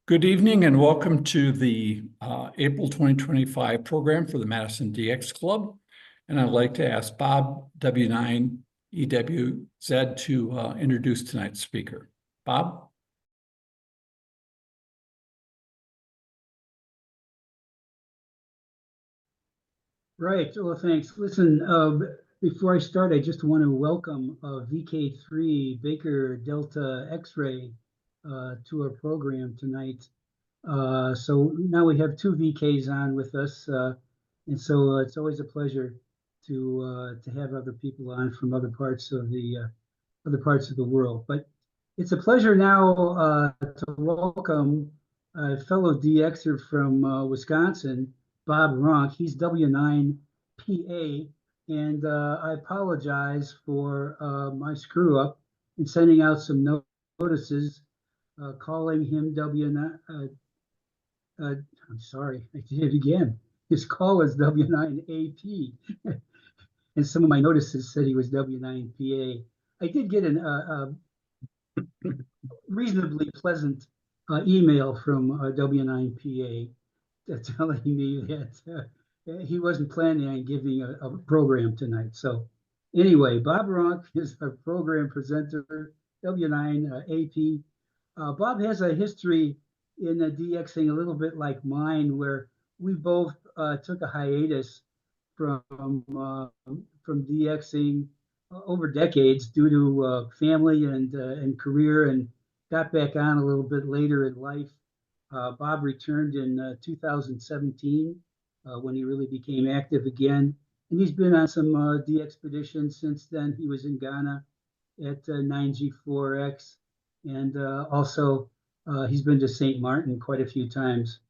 Good evening and welcome to the April 2025 program for the Madison DX Club. And I'd like to ask Bob W9EWZ to introduce tonight's speaker. Bob? Right. Well, thanks. Listen, before I start, I just want to welcome VK3 Baker Delta X-ray to our program tonight. So now we have two VKs on with us, and so it's always a pleasure to have other people on from other parts of the world. But it's a pleasure now to welcome a fellow DXer from Wisconsin, Bob Ronk. He's W9PA, and I apologize for my screw up in sending out some notices calling him W9. I'm sorry, I did it again. His call is W9AP, and some of my notices said he was W9PA. I did get a reasonably pleasant email from W9PA telling me that he wasn't planning on giving a program tonight. So anyway, Bob Ronk is our program presenter, W9AP. Bob has a history in DXing a little bit like mine, where we both took a hiatus from DXing over decades due to family and career, and got back on a little bit later in life. Bob returned in 2017 when he really became active again. And he's been on some DXpeditions since then. He was in Ghana at 9G4X. And also he's been to St. Martin quite a few times.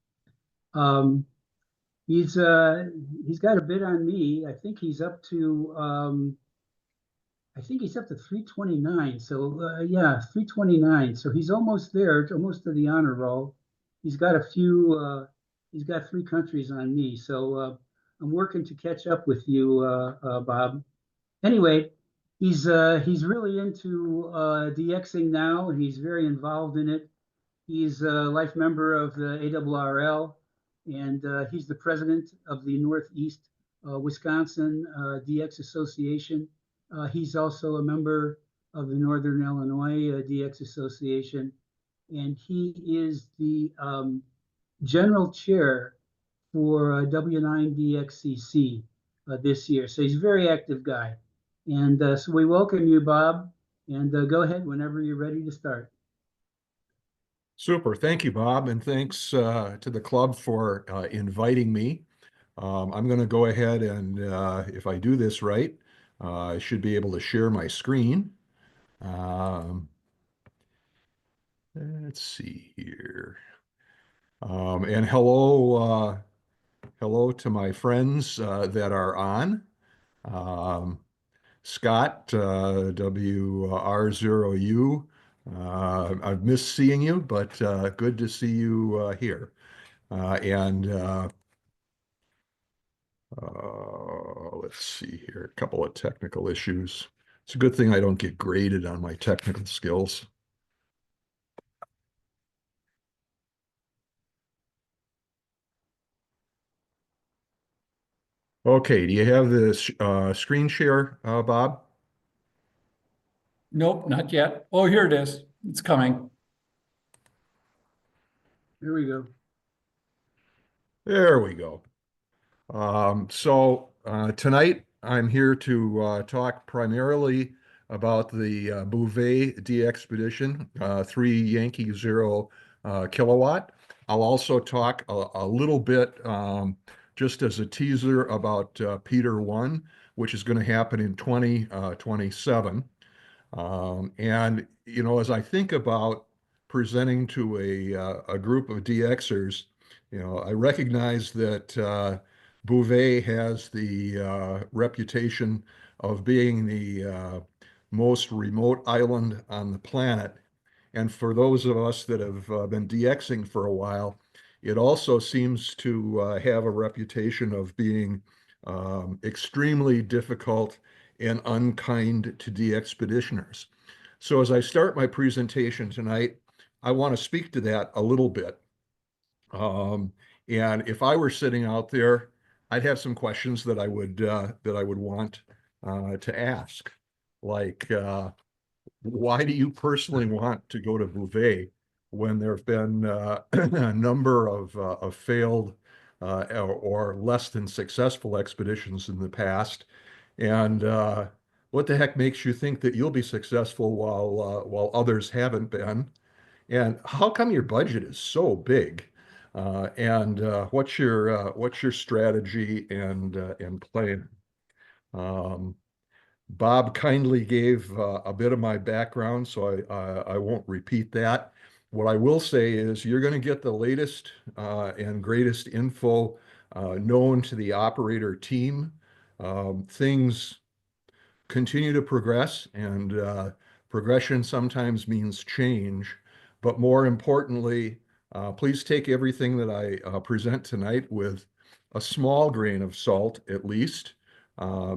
He's got a bit on me. I think he's up to 329. So yeah, 329. So he's almost there, almost to the honor roll. He's got he's got 3 countries on me. So I'm working to catch up with you, Bob. Anyway, he's really into DXing now, and he's very involved in it. He's a life member of the ARRL, and he's the president of the Northeast Wisconsin DX Association. He's also a member of the Northern Illinois DX Association, and he is the general chair for W9DXCC this year. So he's a very active guy. And so we welcome you, Bob, and go ahead whenever you're ready to start. Super. Thank you, Bob. And thanks to the club for inviting me. I'm going to go ahead and, if I do this right, I should be able to share my screen. Let's see here. And hello to my friends that are on. Scott, WR0U. I've missed seeing you, but good to see you here. Let's see here, a couple of technical issues. It's a good thing I don't get graded on my technical skills. Okay, do you have this screen share, Bob? Nope, not yet. Oh, here it is. It's coming. Here we go. There we go. Tonight I'm here to talk primarily about the Bouvet DXpedition, 3 Yankee 0 kilowatt. I'll also talk a little bit just as a teaser about Peter 1, which is going to happen in 2027. And, you know, as I think about presenting to a group of DXers, you know, I recognize that Bouvet has the reputation of being the most remote island on the planet. And for those of us that have been DXing for a while, it also seems to have a reputation of being extremely difficult and unkind to DXpeditioners. So as I start my presentation tonight, I want to speak to that a little bit. Um, and if I were sitting out there, I'd have some questions that I would want to ask, like why do you personally want to go to Bouvet when there have been a number of failed or less than successful expeditions in the past? And what the heck makes you think that you'll be successful while others haven't been? And how come your budget is so big? And what's your strategy and plan? Um, Bob kindly gave a bit of my background, so I won't repeat that. What I will say is you're going to get the latest and greatest info known to the operator team. Things continue to progress, and progression sometimes means change. But more importantly, please take everything that I present tonight with a small grain of salt, at least,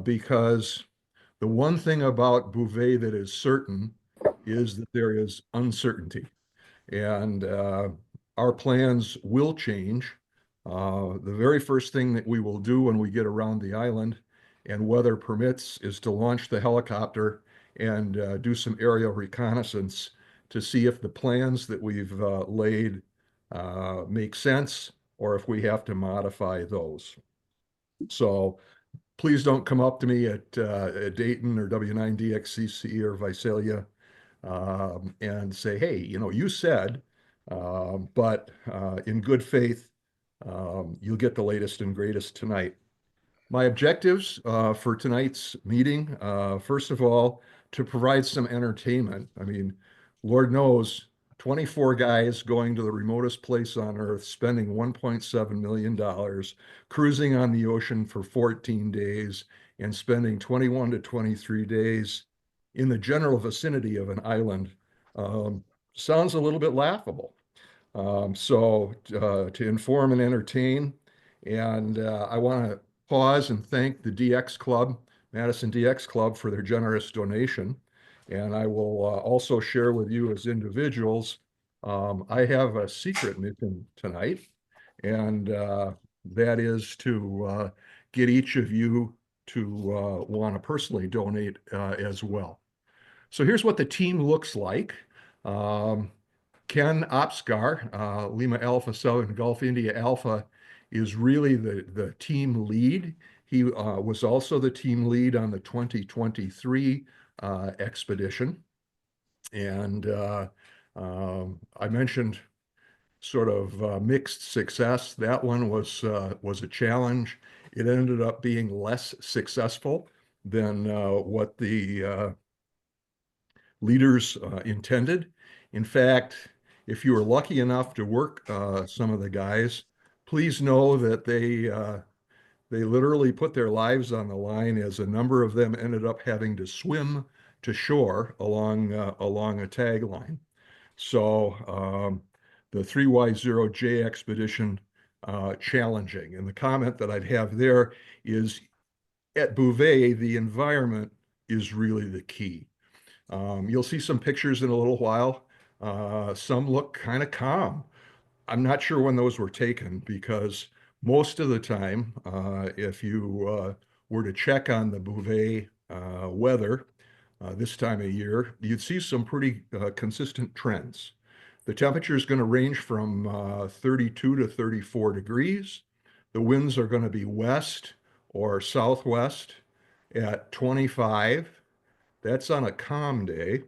because the one thing about Bouvet that is certain is that there is uncertainty. And our plans will change. The very first thing that we will do when we get around the island and weather permits is to launch the helicopter and do some aerial reconnaissance to see if the plans that we've laid make sense or if we have to modify those. So please don't come up to me at Dayton or W9DXCC or Visalia and say, hey, you said, but in good faith, you'll get the latest and greatest tonight. My objectives for tonight's meeting, first of all, to provide some entertainment. I mean, Lord knows, 24 guys going to the remotest place on earth, spending $1.7 million, cruising on the ocean for 14 days, and spending 21 to 23 days in the general vicinity of an island sounds a little bit laughable. So to inform and entertain, and I want to pause and thank the DX Club, Madison DX Club, for their generous donation. And I will also share with you as individuals, I have a secret mission tonight, and that is to get each of you to want to personally donate as well. So here's what the team looks like. Ken Opskar, Lima Alpha Southern Gulf India Alpha, is really the team lead. He was also the team lead on the 2023 expedition. And I mentioned sort of mixed success. That one was a challenge. It ended up being less successful than what the leaders intended. In fact, if you were lucky enough to work some of the guys, please know that they literally put their lives on the line, as a number of them ended up having to swim to shore along a tagline. So the 3Y0J expedition challenging. And the comment that I'd have there is, at Bouvet, the environment is really the key. You'll see some pictures in a little while. Some look kind of calm. I'm not sure when those were taken, because most of the time, if you were to check on the Bouvet weather this time of year, you'd see some pretty consistent trends. The temperature is going to range from 32 to 34 degrees. The winds are going to be west or southwest at 25. That's on a calm day.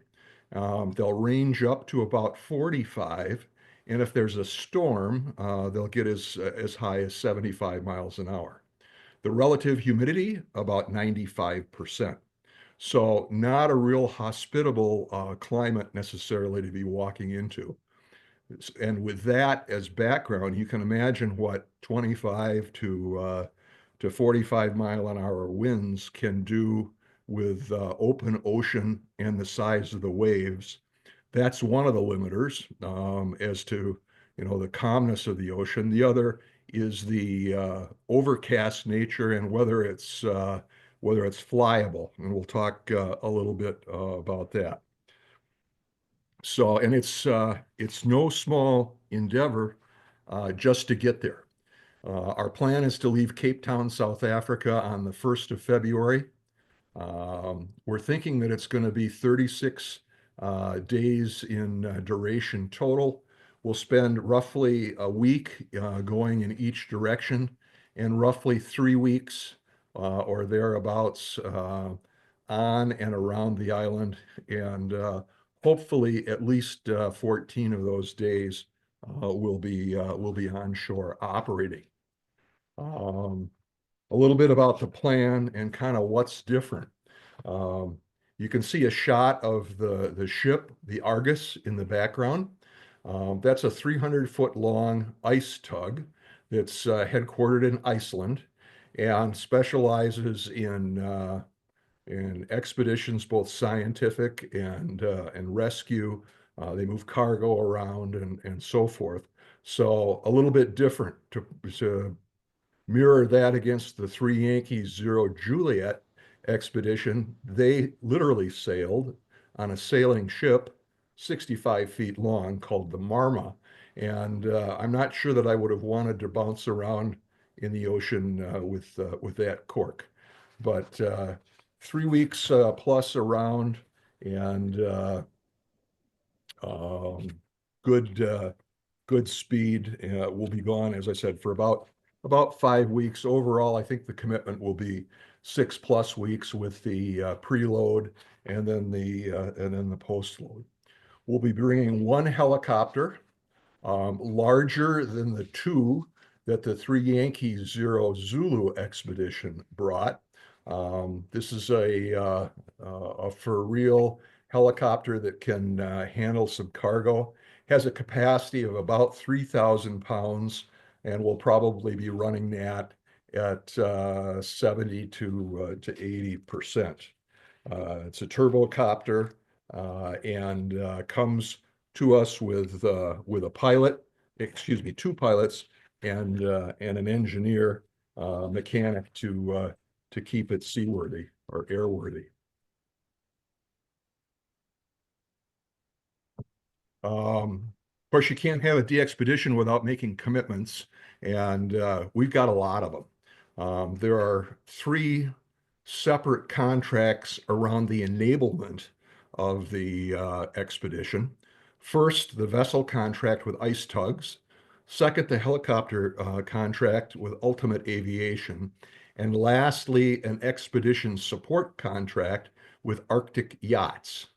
They'll range up to about 45. And if there's a storm, they'll get as high as 75 miles an hour. The relative humidity, about 95%. So not a real hospitable climate necessarily to be walking into. And with that as background, you can imagine what 25 to 45 mile an hour winds can do with open ocean and the size of the waves. That's one of the limiters as to the calmness of the ocean. The other is the overcast nature and whether it's flyable, and we'll talk a little bit about that. So, and it's no small endeavor just to get there. Our plan is to leave Cape Town, South Africa on the 1st of February. We're thinking that it's going to be 36 days in duration total. We'll spend roughly a week going in each direction and roughly 3 weeks or thereabouts on and around the island. And hopefully at least 14 of those days will be onshore operating. A little bit about the plan and kind of what's different. You can see a shot of the ship, the Argus, in the background. That's a 300-foot long ice tug that's headquartered in Iceland and specializes in expeditions, both scientific and rescue. They move cargo around and so forth. So a little bit different to mirror that against the 3 Yankees 0 Juliet expedition. They literally sailed on a sailing ship 65 feet long called the Marma. And I'm not sure that I would have wanted to bounce around in the ocean with that cork. But 3 weeks plus around and good speed. We'll be gone, as I said, for about 5 weeks. Overall, I think the commitment will be 6+ weeks with the preload and then the post load. We'll be bringing 1 helicopter, larger than the 2 that the 3 Yankees 0 Zulu expedition brought. This is a for real helicopter that can handle some cargo. Has a capacity of about 3,000 pounds, and we'll probably be running that at 70 to 80%. It's a turbocopter and comes to us with a pilot, 2 pilots, and an engineer mechanic to keep it seaworthy or airworthy. Of course, you can't have a DXpedition without making commitments, and we've got a lot of them. There are 3 separate contracts around the enablement of the expedition. First, the vessel contract with ice tugs. Second, the helicopter contract with Ultimate Aviation. And lastly, an expedition support contract with Arctic Yachts.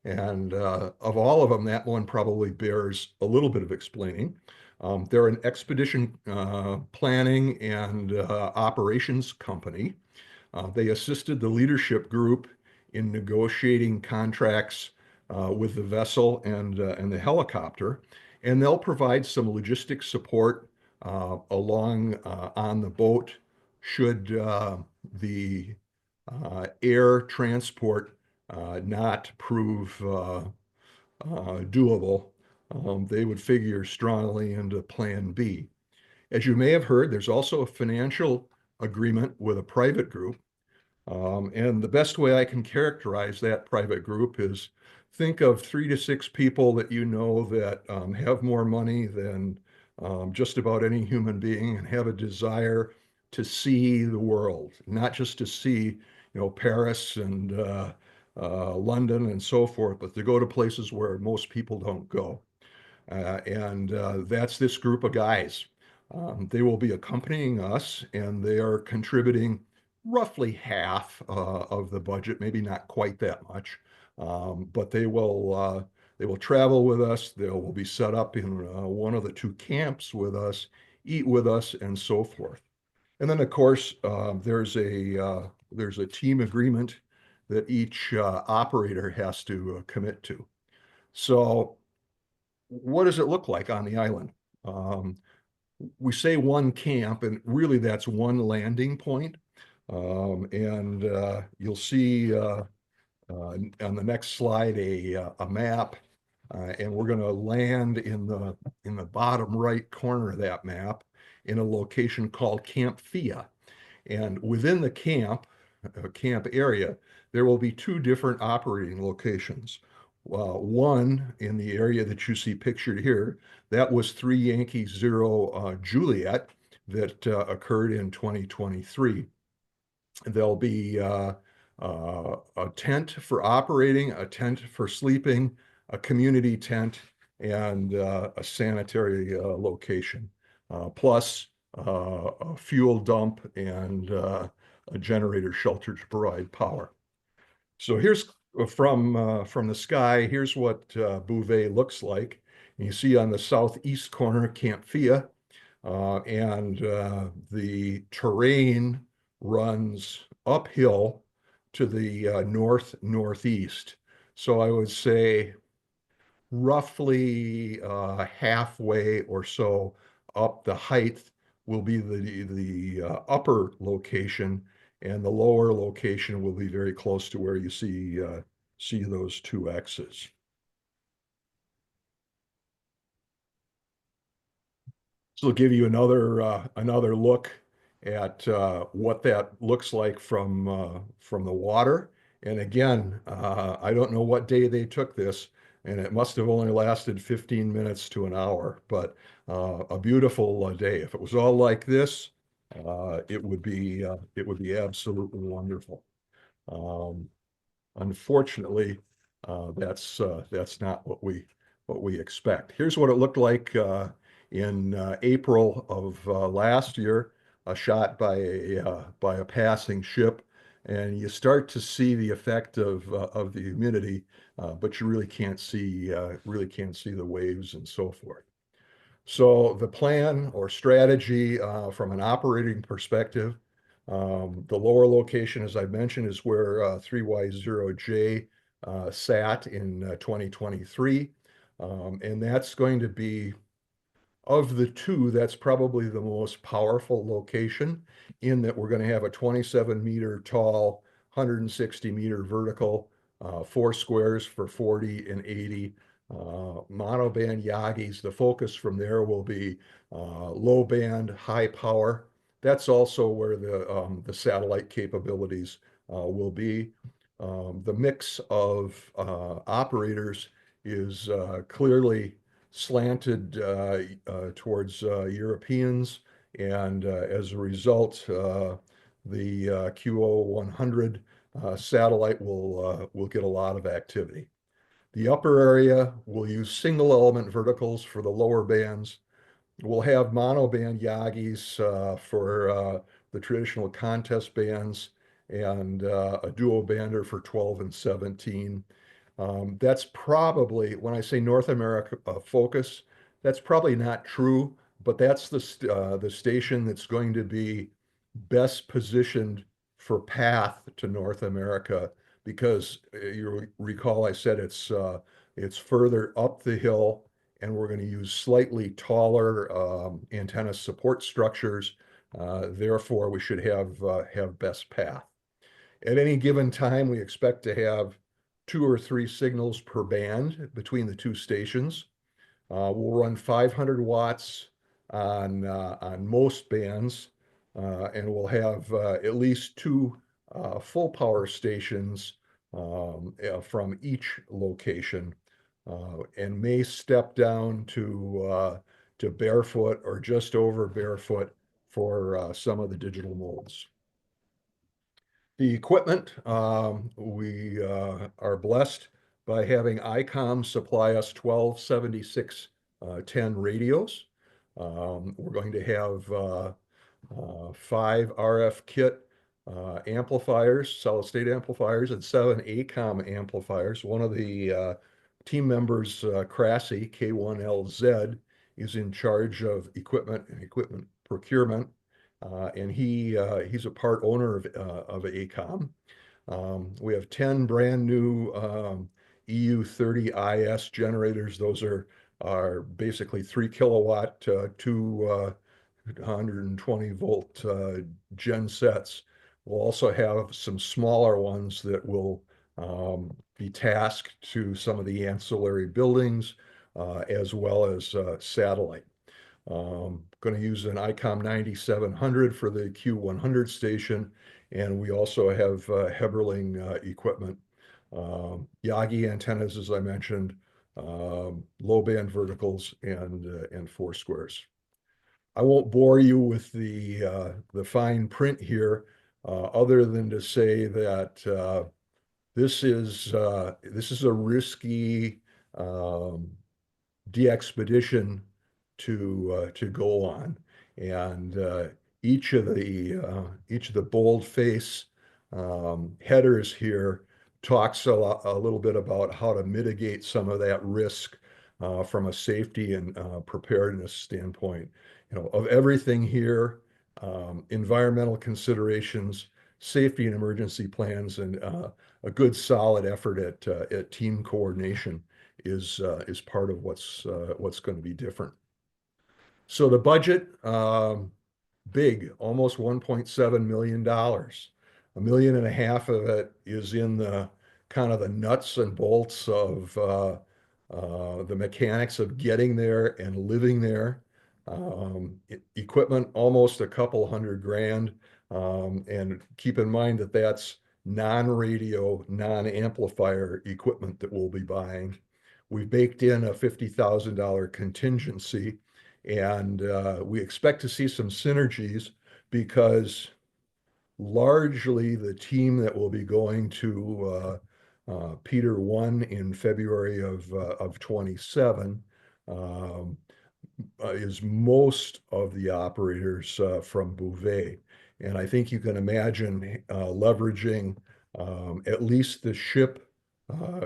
And of all of them, that one probably bears a little bit of explaining. They're an expedition planning and operations company. They assisted the leadership group in negotiating contracts with the vessel and the helicopter, and they'll provide some logistic support along on the boat should the air transport not prove doable. They would figure strongly into Plan B. As you may have heard, there's also a financial agreement with a private group. And the best way I can characterize that private group is think of 3 to 6 people that you know that have more money than just about any human being and have a desire to see the world, not just to see, Paris and London and so forth, but to go to places where most people don't go. And that's this group of guys. They will be accompanying us, and they are contributing roughly half of the budget, maybe not quite that much, but they will travel with us. They will be set up in one of the 2 camps with us, eat with us, and so forth. And then, of course, there's a team agreement that each operator has to commit to. So what does it look like on the island? We say 1 camp, and really that's 1 landing point. And you'll see on the next slide a map, and we're going to land in the bottom right corner of that map in a location called Camp Fia. And within the camp area, there will be 2 different operating locations. one in the area that you see pictured here. That was 3 Yankee 0 Juliet that occurred in 2023. There'll be a tent for operating, a tent for sleeping, a community tent, and a sanitary location, plus a fuel dump and a generator shelter to provide power. So here's from the sky, here's what Bouvet looks like. And you see on the southeast corner, Camp Fia, and the terrain runs uphill to the northeast. So I would say roughly halfway or so up the height will be the upper location, and the lower location will be very close to where you see those two X's. So it'll give you another look at what that looks like from the water. And again, I don't know what day they took this, and it must have only lasted 15 minutes to an hour, but a beautiful day. If it was all like this, it would be absolutely wonderful. Unfortunately, that's not what we expect. Here's what it looked like in April of last year, a shot by a passing ship, and you start to see the effect of the humidity, but you really can't see the waves and so forth. So the plan or strategy from an operating perspective, the lower location, as I mentioned, is where 3Y0J sat in 2023. And that's going to be, of the two, that's probably the most powerful location, in that we're going to have a 27-meter tall, 160-meter vertical, 4 squares for 40 and 80 monoband Yagis. The focus from there will be low band, high power. That's also where the satellite capabilities will be. The mix of operators is clearly slanted towards Europeans, and as a result, the QO100 satellite will get a lot of activity. The upper area will use single element verticals for the lower bands. We'll have monoband Yagis for the traditional contest bands, and a duo bander for 12 and 17. That's probably, when I say North America focus, that's probably not true, but that's the station that's going to be best positioned for path to North America, because you recall I said it's further up the hill, and we're going to use slightly taller antenna support structures. Therefore, we should have best path. At any given time, we expect to have 2 or 3 signals per band between the two stations. We'll run 500 watts on most bands, and we'll have at least 2 full power stations from each location, and may step down to barefoot or just over barefoot for some of the digital modes. The equipment, we are blessed by having ICOM supply us 12 7610 radios. We're going to have 5 RF kit amplifiers, solid state amplifiers, and 7 ACOM amplifiers. One of the team members, Crassy, K1LZ, is in charge of equipment and equipment procurement. And he's a part owner of ACOM. We have 10 brand new EU30IS generators. Those are basically 3 kilowatt, 220 volt gen sets. We'll also have some smaller ones that will be tasked to some of the ancillary buildings, as well as satellite. Going to use an ICOM 9700 for the Q100 station, and we also have Heberling equipment Yagi antennas, as I mentioned, low band verticals, and four squares. I won't bore you with the fine print here, other than to say that this is a risky DXpedition to go on, and each of the boldface headers here talks a little bit about how to mitigate some of that risk from a safety and preparedness standpoint. Of everything here, environmental considerations, safety and emergency plans, and a good solid effort at team coordination is part of what's going to be different. So the budget, big, almost $1.7 million. $1.5 million of it is in the kind of the nuts and bolts of the mechanics of getting there and living there. Equipment, almost a couple hundred grand. And keep in mind that that's non-radio, non-amplifier equipment that we'll be buying. We've baked in a $50,000 contingency, and we expect to see some synergies because largely the team that will be going to Peter 1 in February of 27 is most of the operators from Bouvet. And I think you can imagine leveraging at least the ship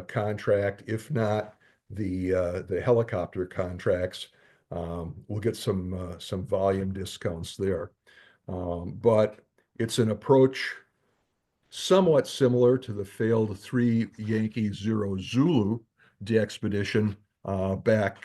contract, if not the helicopter contracts. We'll get some volume discounts there. But it's an approach somewhat similar to the failed 3 Yankee 0 Zulu DXpedition back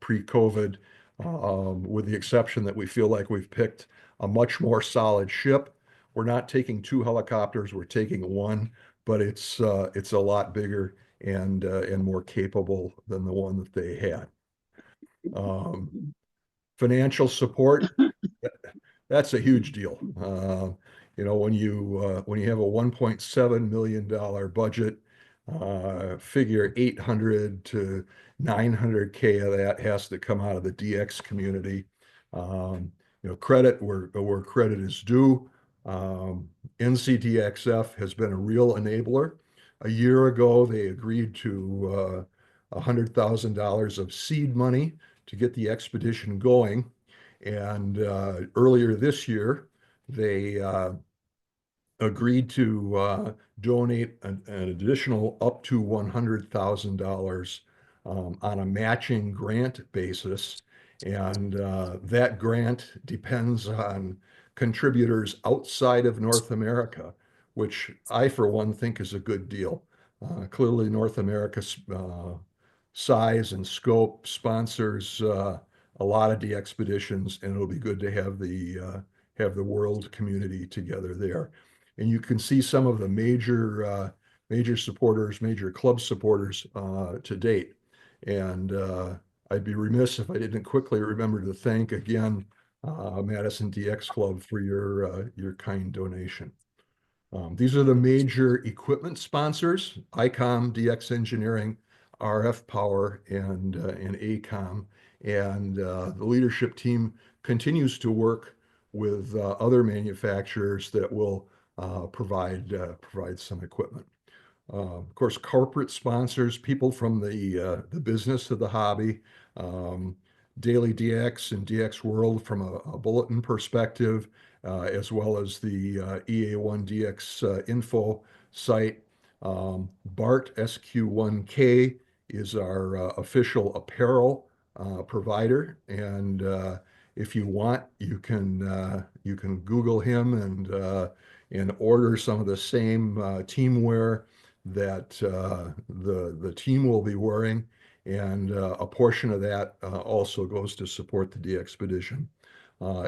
pre-COVID, with the exception that we feel like we've picked a much more solid ship. We're not taking 2 helicopters, we're taking 1, but it's a lot bigger and more capable than the one that they had. Financial support, that's a huge deal. When you have a $1.7 million budget, figure 800 to 900K of that has to come out of the DX community. Credit where credit is due. NCDXF has been a real enabler. A year ago, they agreed to $100,000 of seed money to get the expedition going. And earlier this year, they agreed to donate an additional up to $100,000 on a matching grant basis. And that grant depends on contributors outside of North America, which I, for one, think is a good deal. Clearly, North America's size and scope sponsors a lot of DXpeditions, and it'll be good to have the world community together there. And you can see some of the major supporters, major club supporters to date. And I'd be remiss if I didn't quickly remember to thank again Madison DX Club for your kind donation. These are the major equipment sponsors: ICOM, DX Engineering, RF Power, and ACOM. And the leadership team continues to work with other manufacturers that will provide some equipment. Of course, corporate sponsors, people from the business of the hobby, Daily DX and DX World from a bulletin perspective, as well as the EA1DX info site. BART SQ1K is our official apparel provider, and if you want, you can Google him and order some of the same teamwear that the team will be wearing, and a portion of that also goes to support the DXpedition,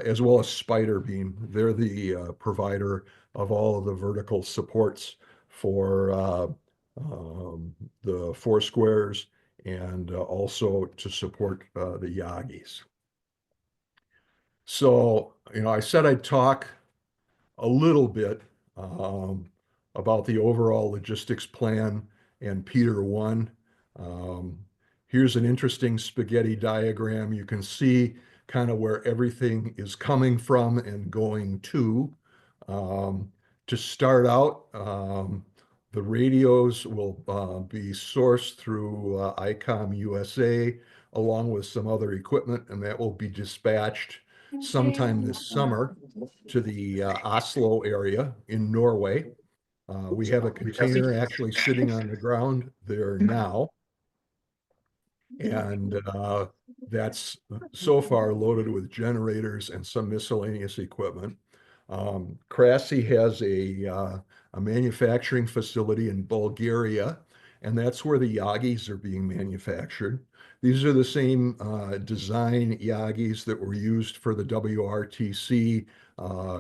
as well as Spider Beam. They're the provider of all of the vertical supports for the four squares, and also to support the Yagis. So, I said I'd talk a little bit about the overall logistics plan and Peter 1. Here's an interesting spaghetti diagram. You can see kind of where everything is coming from and going to. To start out, the radios will be sourced through ICOM USA, along with some other equipment, and that will be dispatched sometime this summer to the Oslo area in Norway. We have a container actually sitting on the ground there now. And that's so far loaded with generators and some miscellaneous equipment. Krassi has a manufacturing facility in Bulgaria, and that's where the Yagis are being manufactured. These are the same design Yagis that were used for the WRTC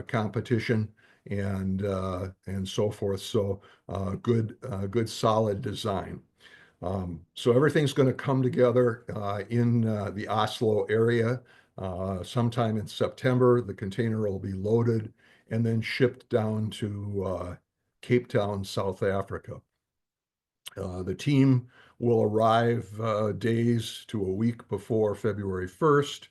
competition and so forth. So good solid design. So everything's going to come together in the Oslo area sometime in September. The container will be loaded and then shipped down to Cape Town, South Africa. The team will arrive days to a week before February 1st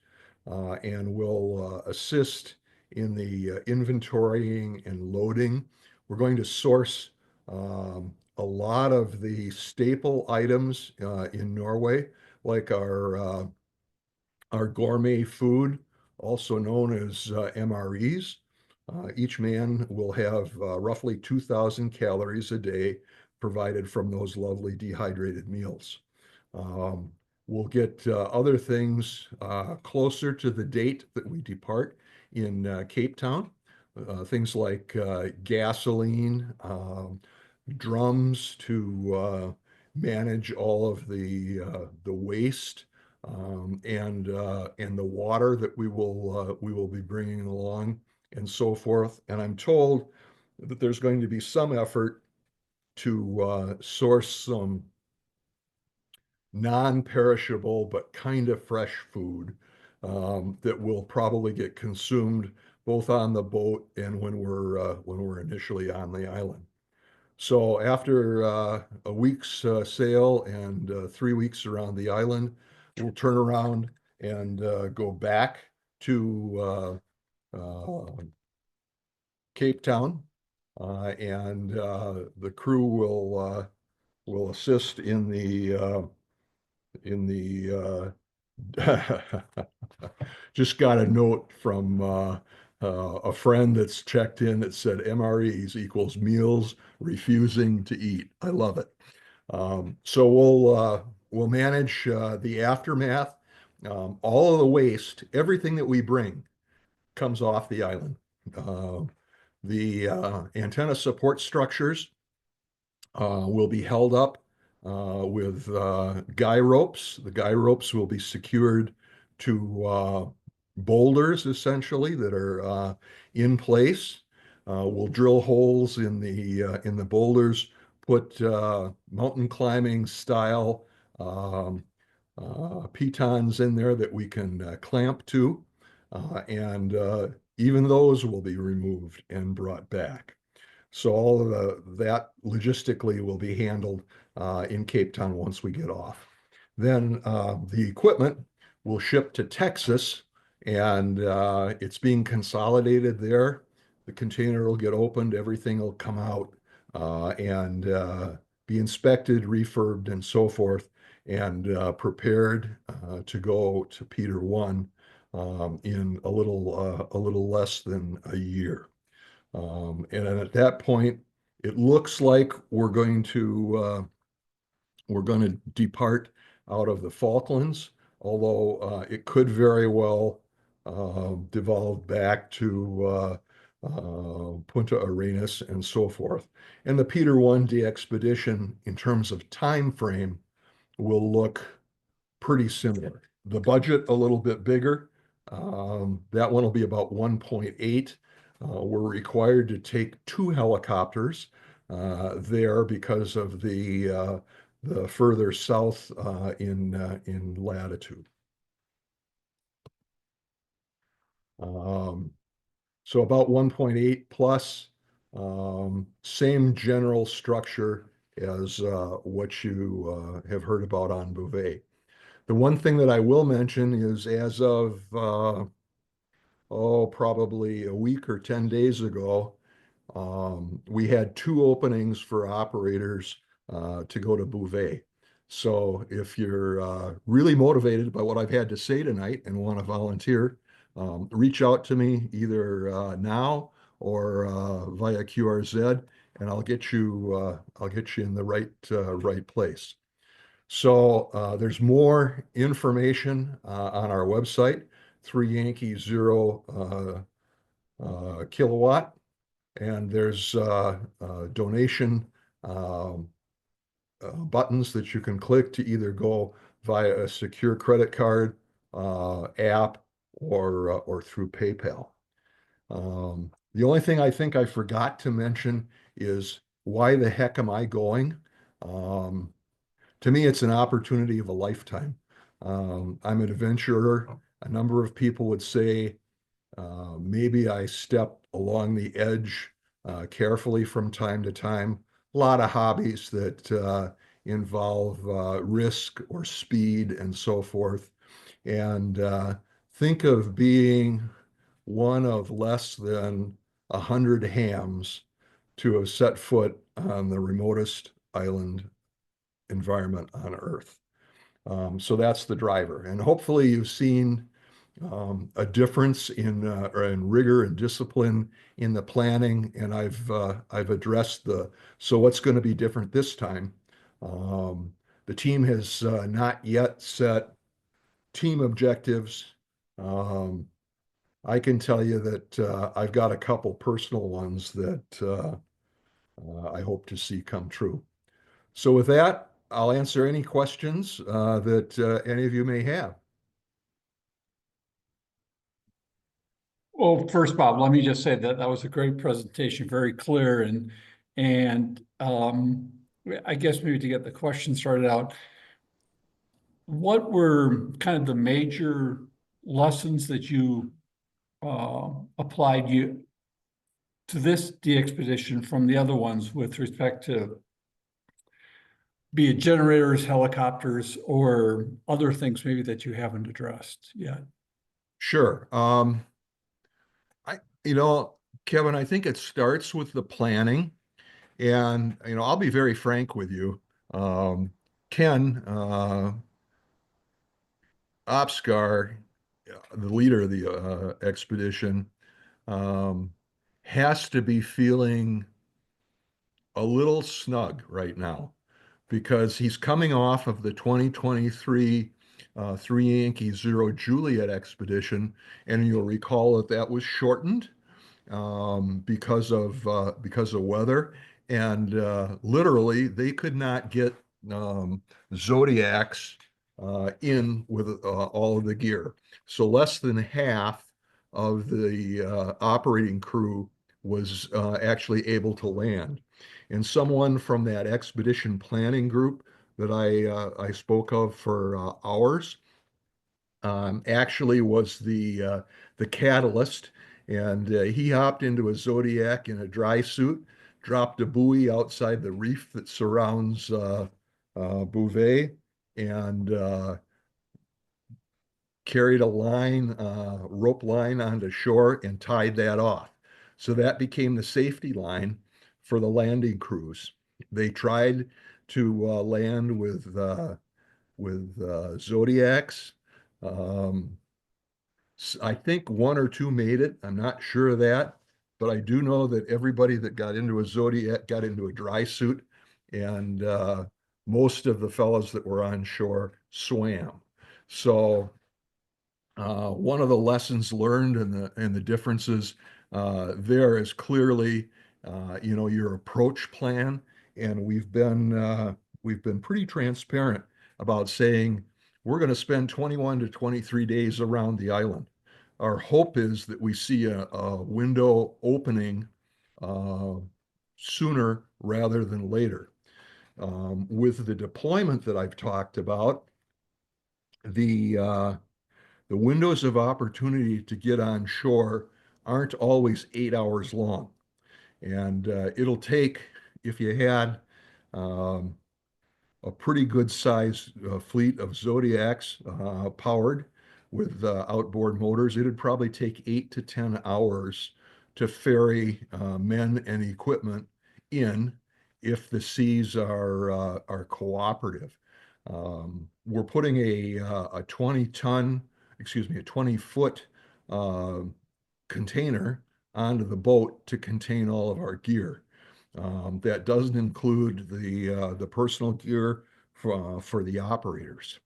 and will assist in the inventorying and loading. We're going to source a lot of the staple items in Norway, like our gourmet food, also known as MREs. Each man will have roughly 2,000 calories a day provided from those lovely dehydrated meals. We'll get other things closer to the date that we depart in Cape Town. Things like gasoline, drums to manage all of the waste and the water that we will be bringing along and so forth. And I'm told that there's going to be some effort to source some non-perishable but kind of fresh food that will probably get consumed both on the boat and when we're initially on the island. So after a week's sail and 3 weeks around the island, we'll turn around and go back to Cape Town, and the crew will assist in the just got a note from a friend that's checked in that said MREs equals meals refusing to eat. I love it. So we'll manage the aftermath. All of the waste, everything that we bring comes off the island. The antenna support structures will be held up with guy ropes. The guy ropes will be secured to boulders, essentially, that are in place. We'll drill holes in the boulders, put mountain climbing style pitons in there that we can clamp to, and even those will be removed and brought back. So all of that logistically will be handled in Cape Town once we get off. Then the equipment will ship to Texas, and it's being consolidated there. The container will get opened, everything will come out and be inspected, refurbed, and so forth, and prepared to go to Peter 1 in a little less than a year. And at that point, it looks like we're going to depart out of the Falklands, although it could very well devolve back to Punta Arenas and so forth. And the Peter 1 DXpedition, in terms of time frame, will look pretty similar. The budget a little bit bigger. That one will be about 1.8. We're required to take 2 helicopters there because of the further south in latitude. So about 1.8 plus Same general structure as what you have heard about on Bouvet. The one thing that I will mention is as of, probably a week or 10 days ago, we had 2 openings for operators to go to Bouvet. So if you're really motivated by what I've had to say tonight and want to volunteer, reach out to me either now or via QRZ, and I'll get you in the right place. So there's more information on our website, 3 Yankee 0 kilowatt, and there's donation buttons that you can click to either go via a secure credit card app or through PayPal. The only thing I think I forgot to mention is why the heck am I going? To me, it's an opportunity of a lifetime. I'm an adventurer. A number of people would say maybe I step along the edge carefully from time to time. A lot of hobbies that involve risk or speed and so forth. And think of being one of less than 100 hams to have set foot on the remotest island environment on Earth. So that's the driver. And hopefully you've seen a difference in rigor and discipline in the planning. And I've addressed so what's going to be different this time. The team has not yet set team objectives. I can tell you that I've got a couple personal ones that I hope to see come true. So with that, I'll answer any questions that any of you may have. Well, first, Bob, let me just say that that was a great presentation, very clear, and I guess maybe to get the question started out, what were kind of the major lessons that you applied to this DXpedition from the other ones with respect to be it generators, helicopters, or other things maybe that you haven't addressed yet? Sure. Kevin, I think it starts with the planning. And, I'll be very frank with you. Ken Opskar, the leader of the expedition, has to be feeling a little snug right now because he's coming off of the 2023 3 Yankee 0 Juliet expedition. And you'll recall that was shortened because of weather, and literally they could not get Zodiacs in with all of the gear. So less than half of the operating crew was actually able to land. And someone from that expedition planning group that I spoke of for hours actually was the catalyst, and he hopped into a Zodiac in a dry suit, dropped a buoy outside the reef that surrounds Bouvet, and carried a rope line onto shore and tied that off. So that became the safety line for the landing crews. They tried to land with Zodiacs. I think 1 or 2 made it. I'm not sure of that, but I do know that everybody that got into a Zodiac got into a dry suit, and most of the fellows that were on shore swam. So one of the lessons learned and the differences there is clearly, your approach plan, and we've been pretty transparent about saying we're going to spend 21 to 23 days around the island. Our hope is that we see a window opening sooner rather than later. With the deployment that I've talked about, the windows of opportunity to get on shore aren't always 8 hours long. And it'll take, if you had um, a pretty good sized fleet of Zodiacs powered with outboard motors, it'd probably take 8 to 10 hours to ferry men and equipment in if the seas are cooperative. We're putting a 20-ton, excuse me, a 20-foot container onto the boat to contain all of our gear. That doesn't include the personal gear for the operators.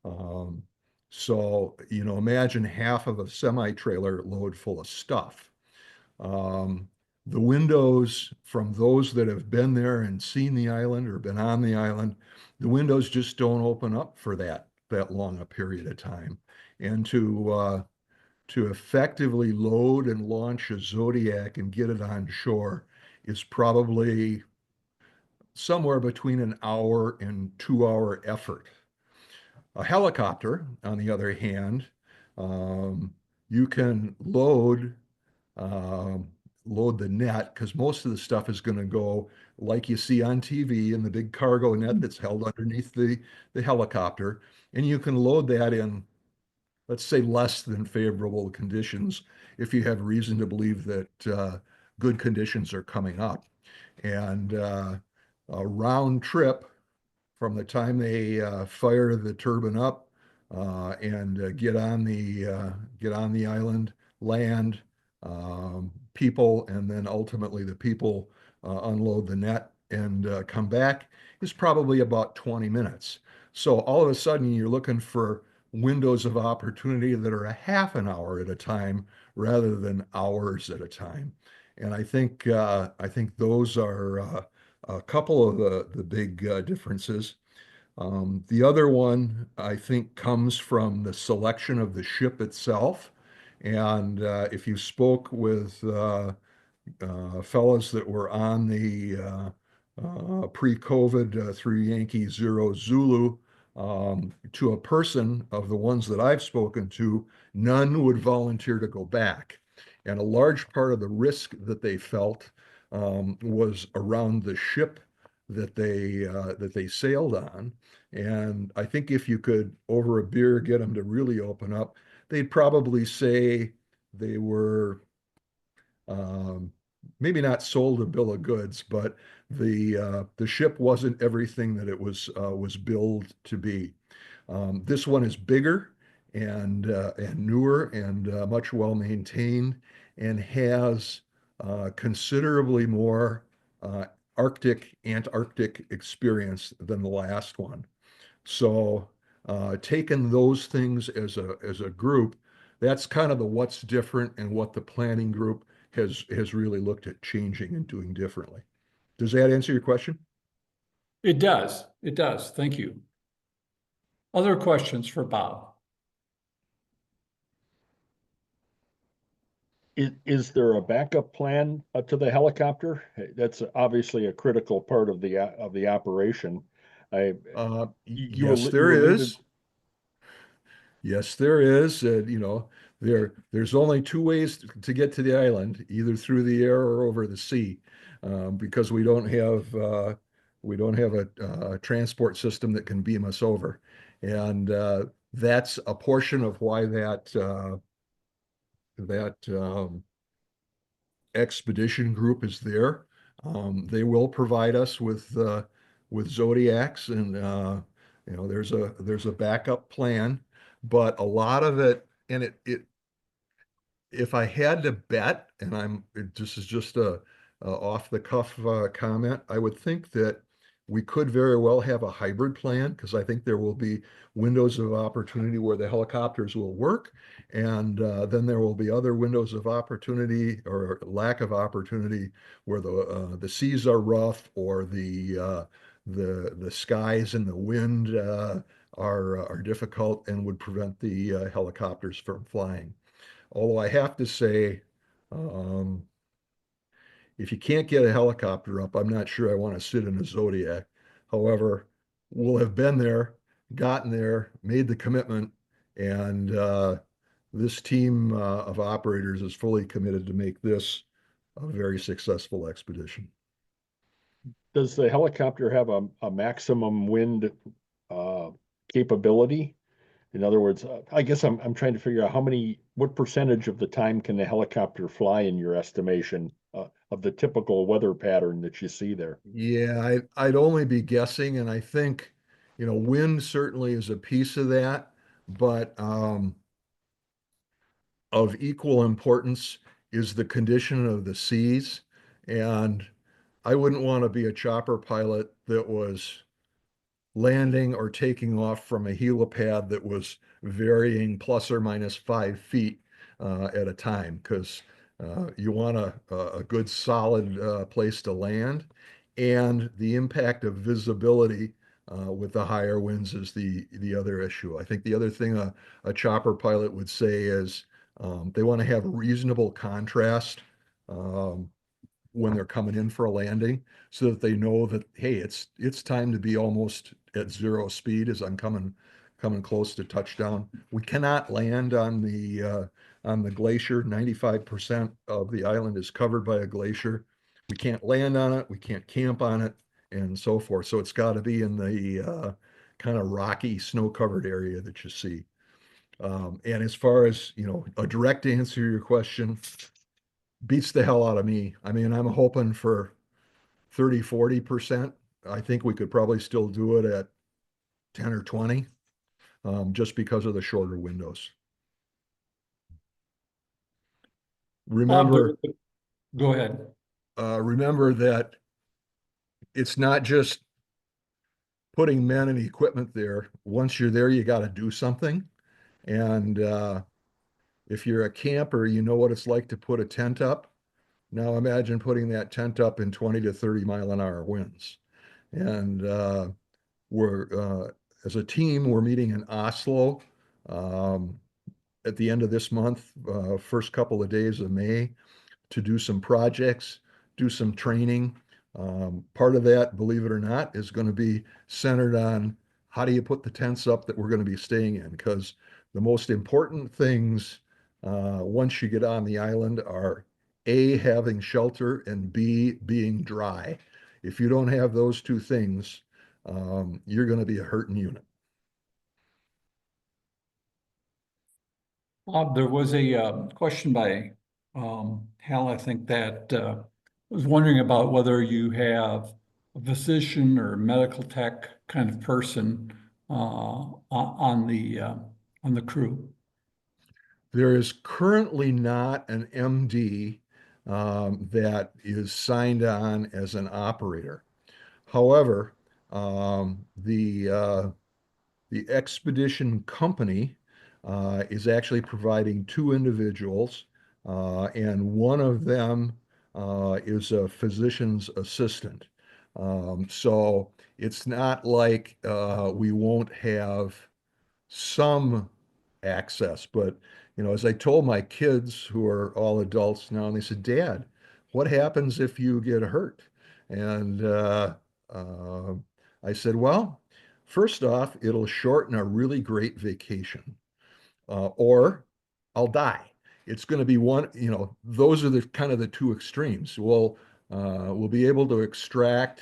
Um, so, imagine half of a semi-trailer load full of stuff. Um, the windows from those that have been there and seen the island or been on the island, the windows just don't open up for that long a period of time. And to effectively load and launch a Zodiac and get it on shore is probably somewhere between an hour and 2 hour effort. A helicopter, on the other hand, um, you can um, load the net because most of the stuff is going to go like you see on TV in the big cargo net that's held underneath the helicopter. And you can load that in, let's say, less than favorable conditions if you have reason to believe that good conditions are coming up. And a round trip from the time they fire the turbine up and get on the island, land, people, and then ultimately the people unload the net and come back is probably about 20 minutes. So all of a sudden you're looking for windows of opportunity that are a half an hour at a time rather than hours at a time. And I think those are a couple of the big differences. The other one, I think, comes from the selection of the ship itself. And if you spoke with fellows that were on the pre-COVID through Yankee Zero Zulu, to a person of the ones that I've spoken to, none would volunteer to go back. And a large part of the risk that they felt was around the ship that they sailed on. And I think if you could, over a beer, get them to really open up, they'd probably say they were um, maybe not sold a bill of goods, but the ship wasn't everything that it was billed to be. This one is bigger and newer and much well maintained and has considerably more Antarctic experience than the last one. So taking those things as a group, that's kind of the what's different and what the planning group has really looked at changing and doing differently. Does that answer your question? It does. It does. Thank you. Other questions for Bob? Is there a backup plan to the helicopter? That's obviously a critical part of the operation. I Yes, you there alluded. is. Yes, there is. There's only two ways to get to the island, either through the air or over the sea, because we don't have a transport system that can beam us over, and that's a portion of why that expedition group is there. They will provide us with Zodiacs, and there's a backup plan, but a lot of it, and it if I had to bet, and this is just a off the cuff comment, I would think that we could very well have a hybrid plan because I think there will be windows of opportunity where the helicopters will work, and then there will be other windows of opportunity or lack of opportunity where the seas are rough or the skies and the wind are difficult and would prevent the helicopters from flying. Although I have to say, um, if you can't get a helicopter up, I'm not sure I want to sit in a Zodiac. However, we'll have been there, gotten there, made the commitment, and this team of operators is fully committed to make this a very successful expedition. Does the helicopter have a maximum wind capability? In other words, I guess I'm trying to figure out what percentage of the time can the helicopter fly in your estimation of the typical weather pattern that you see there? Yeah, I'd only be guessing, and I think, wind certainly is a piece of that, but of equal importance is the condition of the seas. And I wouldn't want to be a chopper pilot that was landing or taking off from a helipad that was varying plus or minus 5 feet at a time, because you want a good solid place to land. And the impact of visibility with the higher winds is the other issue. I think the other thing a chopper pilot would say is they want to have reasonable contrast when they're coming in for a landing, so that they know that, hey, it's time to be almost at zero speed as I'm coming close to touchdown. We cannot land on the glacier. 95% of the island is covered by a glacier. We can't land on it. We can't camp on it, and so forth. So it's got to be in the kind of rocky, snow-covered area that you see. And as far as, a direct answer to your question, beats the hell out of me. I mean, I'm hoping for 30-40%. I think we could probably still do it at 10 or 20, just because of the shorter windows. Remember, Go ahead. remember that it's not just putting men and equipment there. Once you're there, you got to do something. And if you're a camper, you know what it's like to put a tent up. Now imagine putting that tent up in 20 to 30 mile an hour winds. And as a team, we're meeting in Oslo at the end of this month, first couple of days of May, to do some projects, do some training. Part of that, believe it or not, is going to be centered on how do you put the tents up that we're going to be staying in, because the most important things once you get on the island are A, having shelter, and B, being dry. If you don't have those two things, you're going to be a hurting unit. Bob, there was a question by Hal, I think, that was wondering about whether you have a physician or medical tech kind of person on the crew. There is currently not an MD that is signed on as an operator. However, the expedition company is actually providing two individuals, and one of them is a physician's assistant. So it's not like we won't have some access, but as I told my kids, who are all adults now, and they said, "Dad, what happens if you get hurt?" And I said, "Well, first off, it'll shorten a really great vacation, or I'll die." It's going to be one, those are the kind of the two extremes. We'll be able to extract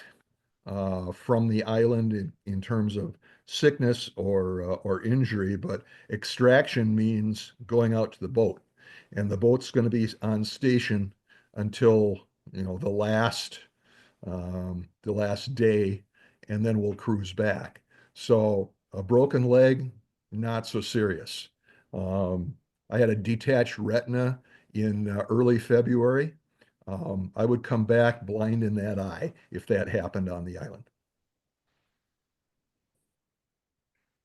from the island in terms of sickness or injury, but extraction means going out to the boat, and the boat's going to be on station until the last day, and then we'll cruise back. So a broken leg, not so serious. I had a detached retina in early February. I would come back blind in that eye if that happened on the island.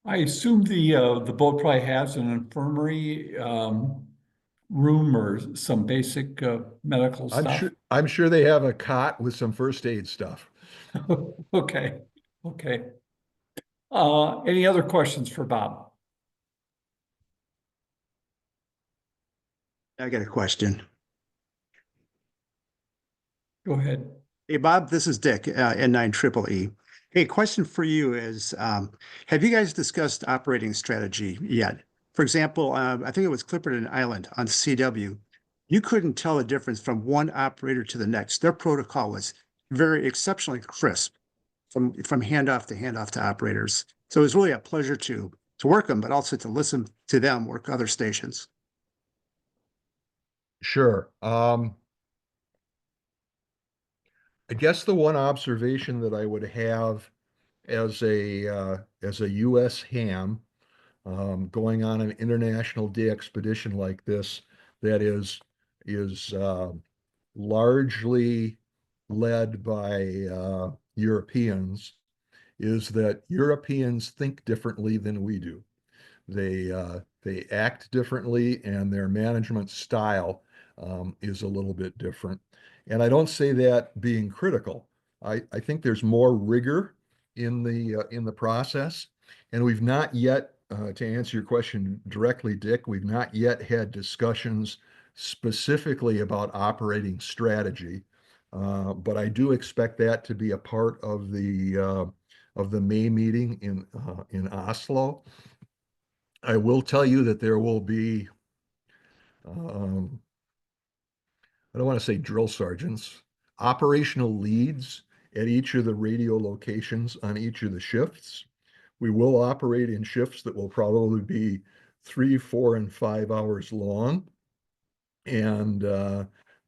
I assume the boat probably has an infirmary room or some basic medical stuff. I'm sure they have a cot with some first aid stuff. Okay. Any other questions for Bob? I got a question. Go ahead. Hey, Bob, this is Dick, N9EEE. Hey, question for you is, have you guys discussed operating strategy yet? For example, I think it was Clipperton Island on CW. you couldn't tell the difference from one operator to the next. Their protocol was very exceptionally crisp from handoff to operators. So it was really a pleasure to work them, but also to listen to them work other stations. Sure. I guess the one observation that I would have as a U.S. ham going on an international DXpedition like this that is largely led by Europeans is that Europeans think differently than we do. They act differently, and their management style is a little bit different. And I don't say that being critical. I think there's more rigor in the process, and we've not yet, to answer your question directly, Dick, we've not yet had discussions specifically about operating strategy. But I do expect that to be a part of the May meeting in Oslo. I will tell you that there will be, I don't want to say drill sergeants, operational leads at each of the radio locations on each of the shifts. We will operate in shifts that will probably be 3, 4, and 5 hours long. And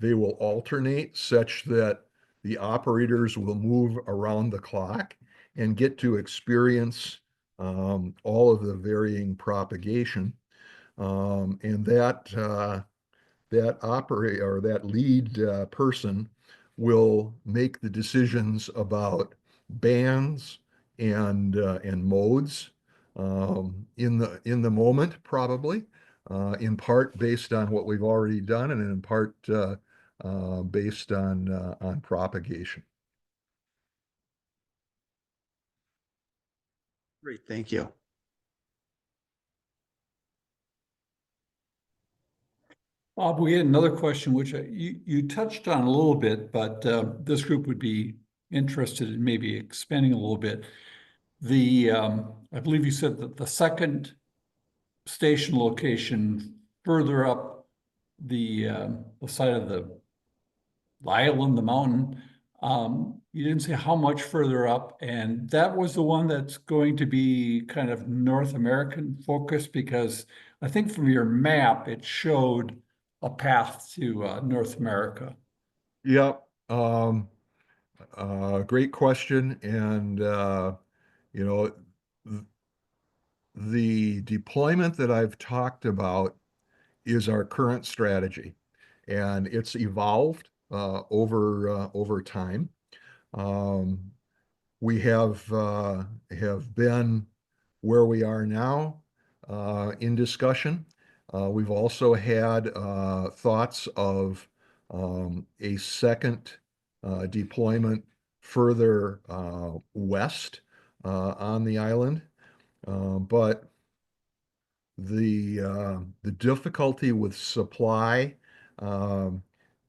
they will alternate such that the operators will move around the clock and get to experience all of the varying propagation. And that operator or that lead person will make the decisions about bands and modes in the moment, probably in part based on what we've already done, and in part based on propagation. Great, thank you. Bob, we had another question, which you touched on a little bit, but this group would be interested in maybe expanding a little bit. I believe you said that the second station location further up the side of the island, the mountain, you didn't say how much further up, and that was the one that's going to be kind of North American focused, because I think from your map, it showed a path to North America. Yep. Great question. And, you know, the deployment that I've talked about is our current strategy, and it's evolved over time. We have been where we are now in discussion. We've also had thoughts of a second deployment further west on the island, but the difficulty with supply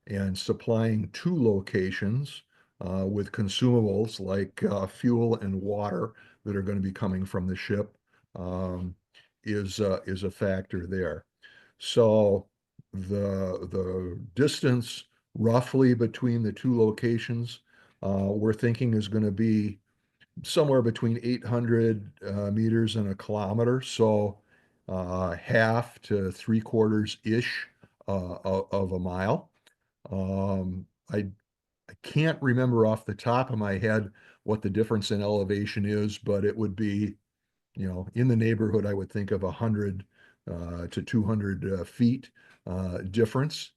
and supplying 2 locations with consumables like fuel and water that are going to be coming from the ship is a factor there. So the distance roughly between the 2 locations we're thinking is going to be somewhere between 800 meters and a kilometer. So half to 3/4-ish of a mile. I can't remember off the top of my head what the difference in elevation is, but it would be, you know, in the neighborhood, I would think of 100 to 200 feet difference.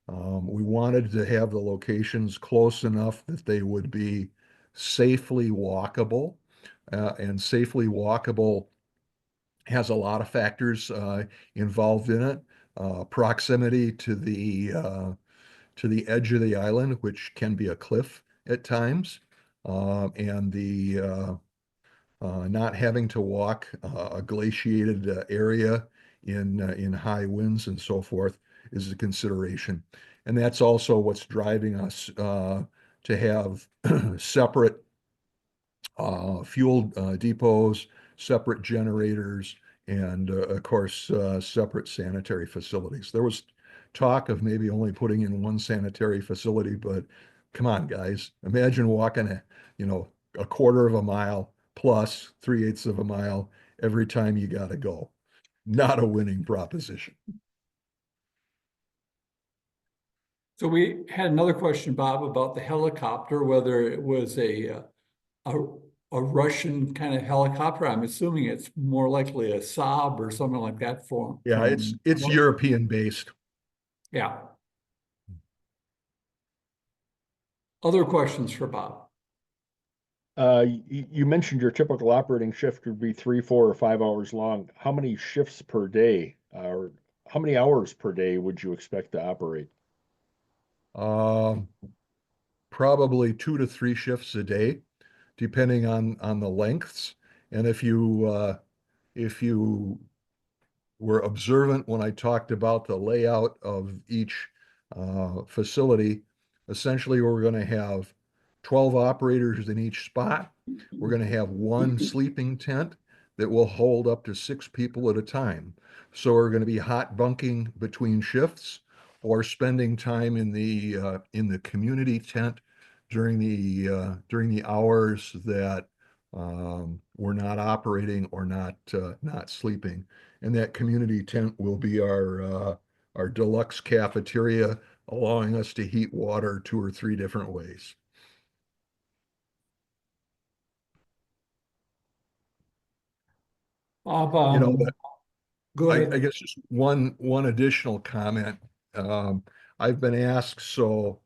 We wanted to have the locations close enough that they would be safely walkable, and safely walkable has a lot of factors involved in it. Proximity to the edge of the island, which can be a cliff at times, and the not having to walk a glaciated area in high winds and so forth is a consideration. And that's also what's driving us to have separate fuel depots, separate generators, and of course, separate sanitary facilities. There was talk of maybe only putting in one sanitary facility, but come on, guys, imagine walking a quarter of a mile plus 3/8 of a mile every time you got to go. Not a winning proposition. So we had another question, Bob, about the helicopter, whether it was a Russian kind of helicopter. I'm assuming it's more likely a Saab or something like that for. Yeah, it's European based. Yeah. Other questions for Bob? You mentioned your typical operating shift would be 3, 4, or 5 hours long. How many shifts per day, or how many hours per day would you expect to operate? Probably 2 to 3 shifts a day, depending on the lengths. And if you were observant when I talked about the layout of each facility, essentially we're going to have 12 operators in each spot. We're going to have one sleeping tent that will hold up to 6 people at a time. So we're going to be hot bunking between shifts or spending time in the community tent during the hours that we're not operating or not sleeping. And that community tent will be our deluxe cafeteria, allowing us to heat water 2 or 3 different ways. Bob, go I ahead. guess just one additional comment. I've been asked, so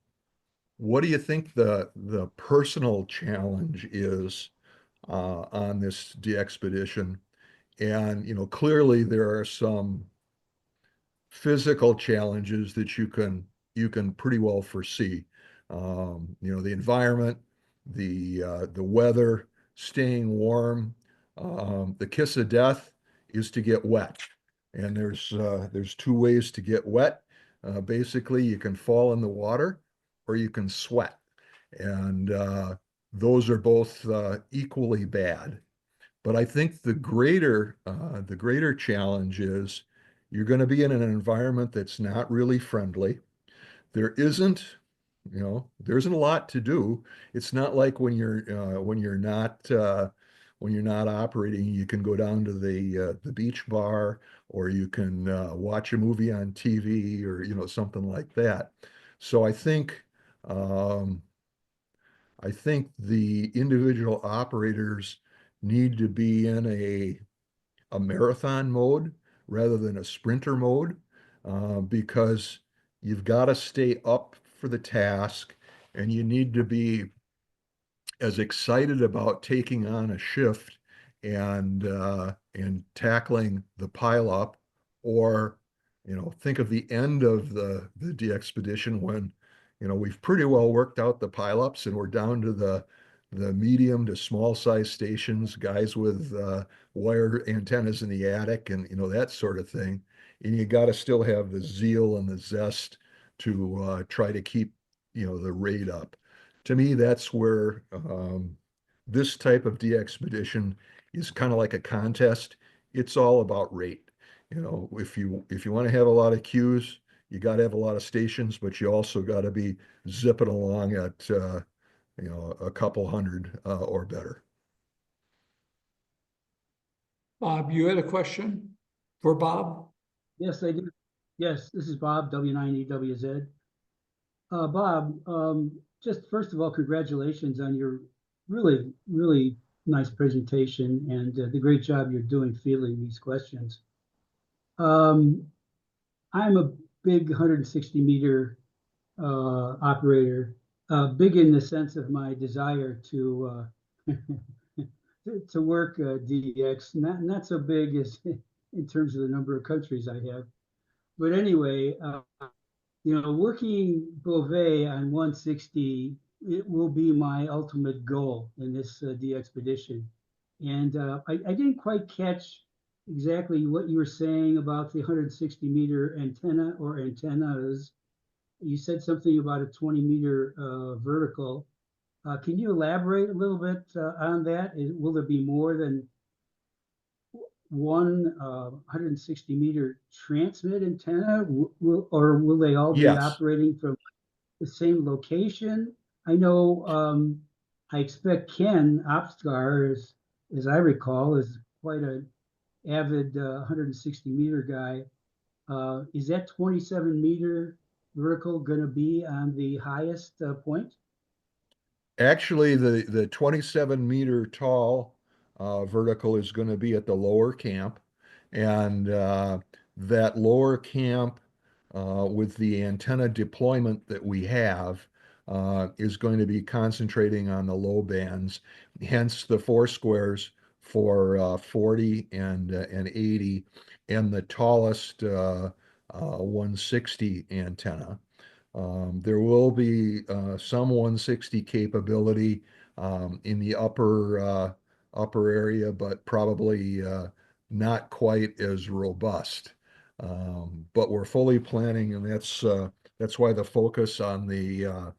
what do you think the personal challenge is on this DXpedition? And clearly there are some physical challenges that you can pretty well foresee. The environment, the weather, staying warm. The kiss of death is to get wet, and there's 2 ways to get wet. Basically, you can fall in the water or you can sweat, and those are both equally bad. But I think the greater challenge is you're going to be in an environment that's not really friendly. There isn't, there isn't a lot to do. It's not like when you're not operating, you can go down to the beach bar, or you can watch a movie on TV, or something like that. So I think the individual operators need to be in a marathon mode rather than a sprinter mode, because you've got to stay up for the task, and you need to be as excited about taking on a shift and tackling the pileup, or think of the end of the DXpedition when we've pretty well worked out the pileups and we're down to the medium to small size stations, guys with wire antennas in the attic, and that sort of thing. And you got to still have the zeal and the zest to try to keep the rate up. To me, that's where this type of DXpedition is kind of like a contest. It's all about rate. If you want to have a lot of queues, you got to have a lot of stations, but you also got to be zipping along at a couple hundred or better. Bob, you had a question for Bob? Yes, I do. Yes, this is Bob, W9AWZ. Bob, just first of all, congratulations on your really, really nice presentation and the great job you're doing fielding these questions. I'm a big 160-meter operator, big in the sense of my desire to to work DX, not so big as in terms of the number of countries I have. But anyway, working Bouvet on 160, it will be my ultimate goal in this DXpedition. And I didn't quite catch exactly what you were saying about the 160-meter antenna or antennas. You said something about a 20-meter vertical. Can you elaborate a little bit on that? Will there be more than one 160-meter transmit antenna, or will they all be Yes. operating from the same location? I know, I expect Ken Opsgar, as I recall, is quite an avid 160-meter guy. Is that 27-meter vertical going to be on the highest point? Actually, the 27-meter tall vertical is going to be at the lower camp, and that lower camp with the antenna deployment that we have is going to be concentrating on the low bands, hence the four squares for 40 and 80, and the tallest 160 antenna. There will be some 160 capability in the upper area, but probably not quite as robust. But we're fully planning, and that's why the focus on the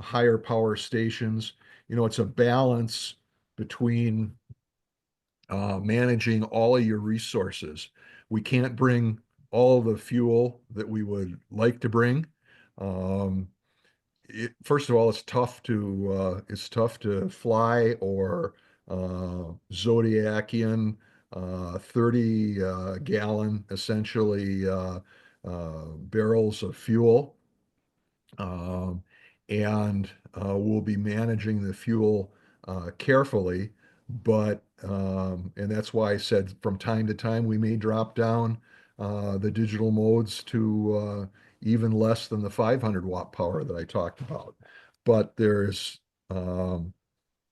higher power stations. You know, it's a balance between managing all of your resources. We can't bring all the fuel that we would like to bring. Um, First of all, it's tough to fly or Zodiacian 30 gallon essentially barrels of fuel. Um, and we'll be managing the fuel carefully, but and that's why I said from time to time we may drop down the digital modes to even less than the 500-watt power that I talked about. But there's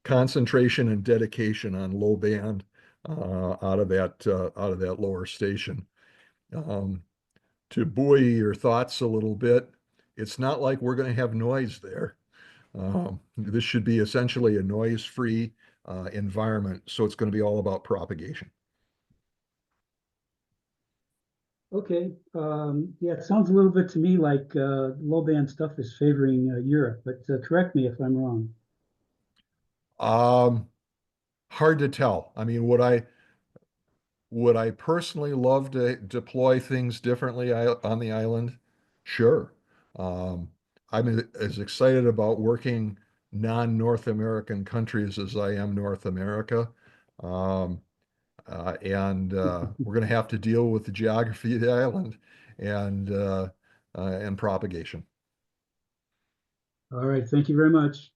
concentration and dedication on low band out of that lower station. To buoy your thoughts a little bit, it's not like we're going to have noise there. This should be essentially a noise-free environment, so it's going to be all about propagation. Okay, yeah, it sounds a little bit to me like low band stuff is favoring Europe, but correct me if I'm wrong. Hard to tell. I mean, would I personally love to deploy things differently on the island? Sure. Um, I'm as excited about working non-North American countries as I am North America. Um, and we're going to have to deal with the geography of the island and propagation. All right, thank you very much.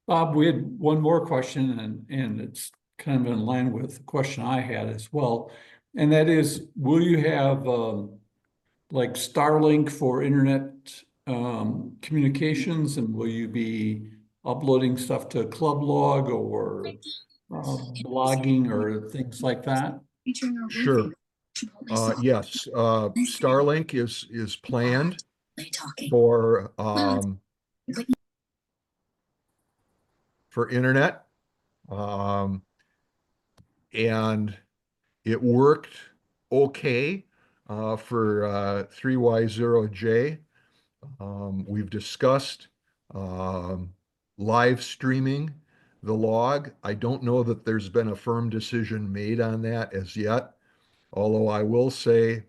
Bob, we had one more question, and it's kind of in line with the question I had as well. And that is, will you have like Starlink for internet communications, and will you be uploading stuff to Clublog or blogging or things like that? Sure. Yes. Starlink is planned for internet. And it worked okay for 3Y0J. We've discussed live streaming the log. I don't know that there's been a firm decision made on that as yet, although I will say,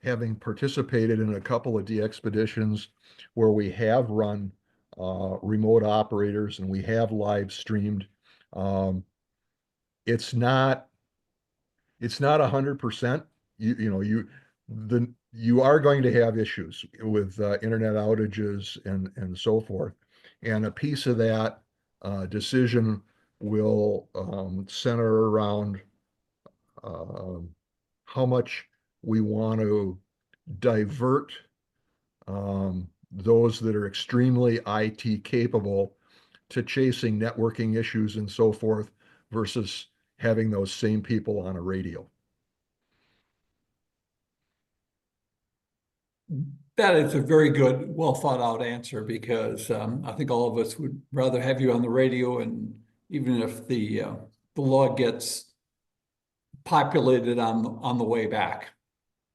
having participated in a couple of DXpeditions where we have run remote operators and we have live streamed, it's not 100%. You are going to have issues with internet outages and so forth, and a piece of that decision will center around how much we want to divert those that are extremely IT capable to chasing networking issues and so forth versus having those same people on a radio. That is a very good, well thought out answer, because I think all of us would rather have you on the radio, and even if the log gets populated on the way back.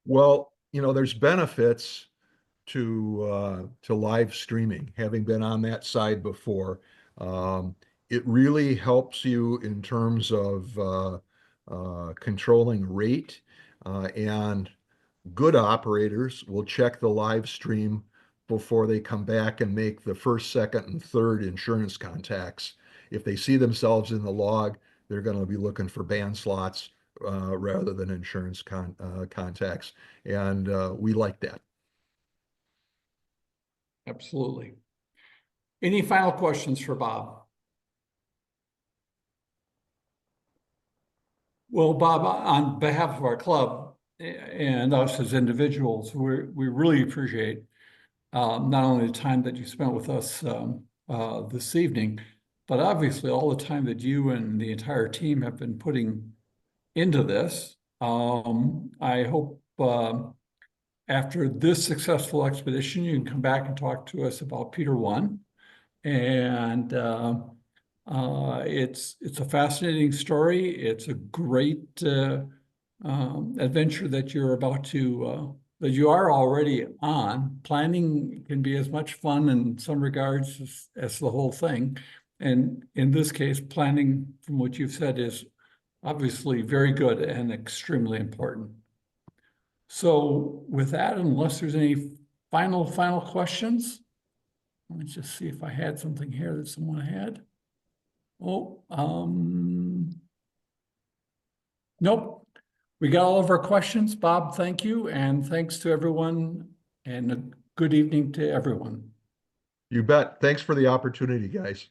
Well, there's benefits to live streaming. Having been on that side before, it really helps you in terms of controlling rate, and good operators will check the live stream before they come back and make the first, second, and third insurance contacts. If they see themselves in the log, they're going to be looking for band slots rather than insurance contacts. And we like that. Absolutely. Any final questions for Bob? Well, Bob, on behalf of our club and us as individuals, we really appreciate not only the time that you spent with us this evening, but obviously all the time that you and the entire team have been putting into this. I hope after this successful expedition, you can come back and talk to us about Peter 1. And it's a fascinating story. It's a great adventure that you're about to that you are already on. Planning can be as much fun in some regards as the whole thing. And in this case, planning, from what you've said, is obviously very good and extremely important. So with that, unless there's any final questions, let me just see if I had something here that someone had. Oh, nope. We got all of our questions. Bob, thank you. And thanks to everyone, and a good evening to everyone. You bet. Thanks for the opportunity, guys.